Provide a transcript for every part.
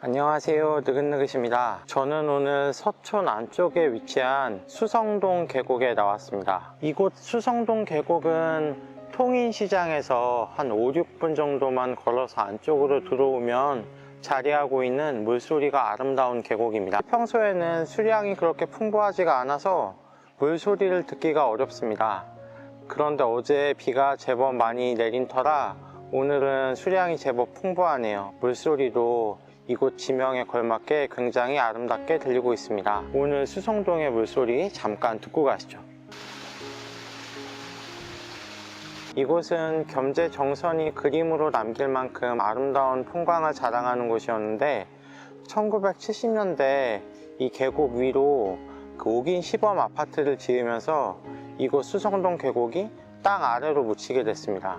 안녕하세요, 느긋느긋입니다. 저는 오늘 서촌 안쪽에 위치한 수성동 계곡에 나왔습니다. 이곳 수성동 계곡은 통인시장에서 한 5, 6분 정도만 걸어서 안쪽으로 들어오면 자리하고 있는 물소리가 아름다운 계곡입니다. 평소에는 수량이 그렇게 풍부하지가 않아서 물소리를 듣기가 어렵습니다. 그런데 어제 비가 제법 많이 내린 터라 오늘은 수량이 제법 풍부하네요. 물소리도 이곳 지명에 걸맞게 굉장히 아름답게 들리고 있습니다. 오늘 수성동의 물소리 잠깐 듣고 가시죠. 이곳은 겸재정선이 그림으로 남길 만큼 아름다운 풍광을 자랑하는 곳이었는데 1970년대 이 계곡 위로 그 5긴 시범 아파트를 지으면서 이곳 수성동 계곡이 땅 아래로 묻히게 됐습니다.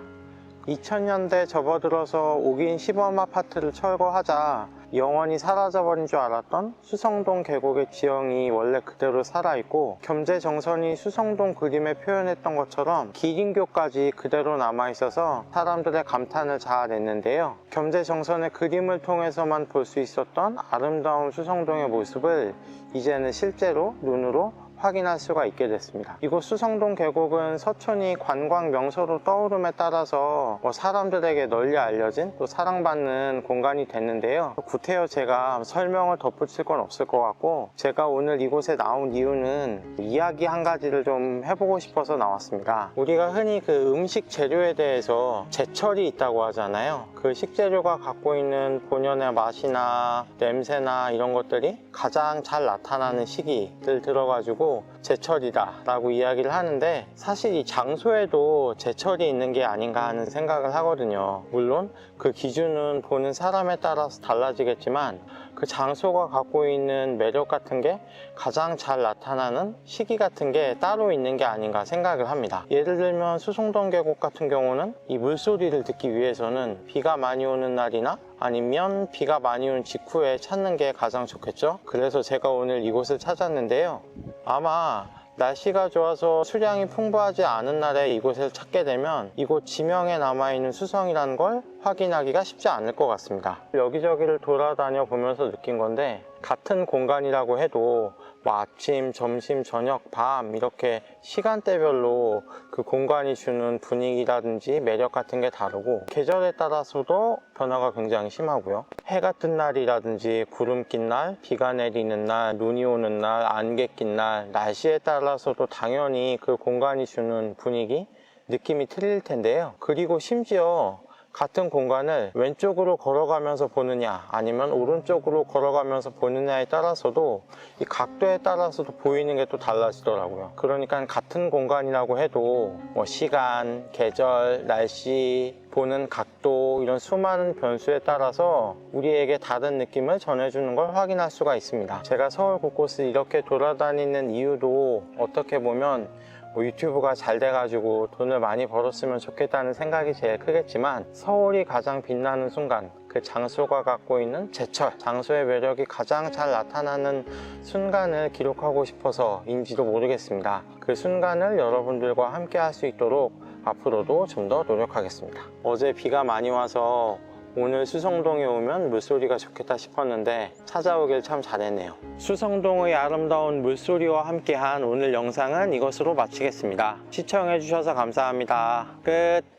2000년대 접어들어서 5긴 시범 아파트를 철거하자 영원히 사라져버린 줄 알았던 수성동 계곡의 지형이 원래 그대로 살아있고 겸재정선이 수성동 그림에 표현했던 것처럼 기린교까지 그대로 남아있어서 사람들의 감탄을 자아냈는데요. 겸재정선의 그림을 통해서만 볼 수 있었던 아름다운 수성동의 모습을 이제는 실제로 눈으로 확인할 수가 있게 됐습니다. 이곳 수성동 계곡은 서촌이 관광 명소로 떠오름에 따라서 사람들에게 널리 알려진 또 사랑받는 공간이 됐는데요. 구태여 제가 설명을 덧붙일 건 없을 것 같고 제가 오늘 이곳에 나온 이유는 이야기 한 가지를 좀 해보고 싶어서 나왔습니다. 우리가 흔히 그 음식 재료에 대해서 제철이 있다고 하잖아요. 그 식재료가 갖고 있는 본연의 맛이나 냄새나 이런 것들이 가장 잘 나타나는 시기를 들어가지고 제철이다 라고 이야기를 하는데 사실 이 장소에도 제철이 있는 게 아닌가 하는 생각을 하거든요. 물론 그 기준은 보는 사람에 따라서 달라지겠지만 그 장소가 갖고 있는 매력 같은 게 가장 잘 나타나는 시기 같은 게 따로 있는 게 아닌가 생각을 합니다. 예를 들면 수성동 계곡 같은 경우는 이 물소리를 듣기 위해서는 비가 많이 오는 날이나 아니면 비가 많이 온 직후에 찾는 게 가장 좋겠죠. 그래서 제가 오늘 이곳을 찾았는데요. 아마 날씨가 좋아서 수량이 풍부하지 않은 날에 이곳을 찾게 되면 이곳 지명에 남아있는 수성이라는 걸 확인하기가 쉽지 않을 것 같습니다. 여기저기를 돌아다녀 보면서 느낀 건데 같은 공간이라고 해도 아침, 점심, 저녁, 밤 이렇게 시간대별로 그 공간이 주는 분위기라든지 매력 같은 게 다르고 계절에 따라서도 변화가 굉장히 심하고요. 해가 뜬 날이라든지 구름 낀 날, 비가 내리는 날, 눈이 오는 날, 안개 낀 날, 날씨에 따라서도 당연히 그 공간이 주는 분위기, 느낌이 틀릴 텐데요. 그리고 심지어 같은 공간을 왼쪽으로 걸어가면서 보느냐 아니면 오른쪽으로 걸어가면서 보느냐에 따라서도 이 각도에 따라서도 보이는 게 또 달라지더라고요. 그러니까 같은 공간이라고 해도 시간, 계절, 날씨, 보는 각도 이런 수많은 변수에 따라서 우리에게 다른 느낌을 전해주는 걸 확인할 수가 있습니다. 제가 서울 곳곳을 이렇게 돌아다니는 이유도 어떻게 보면 유튜브가 잘 돼가지고 돈을 많이 벌었으면 좋겠다는 생각이 제일 크겠지만 서울이 가장 빛나는 순간 그 장소가 갖고 있는 제철, 장소의 매력이 가장 잘 나타나는 순간을 기록하고 싶어서인지도 모르겠습니다. 그 순간을 여러분들과 함께 할 수 있도록 앞으로도 좀 더 노력하겠습니다. 어제 비가 많이 와서 오늘 수성동에 오면 물소리가 좋겠다 싶었는데 찾아오길 참 잘했네요. 수성동의 아름다운 물소리와 함께한 오늘 영상은 이것으로 마치겠습니다. 시청해주셔서 감사합니다. 끝.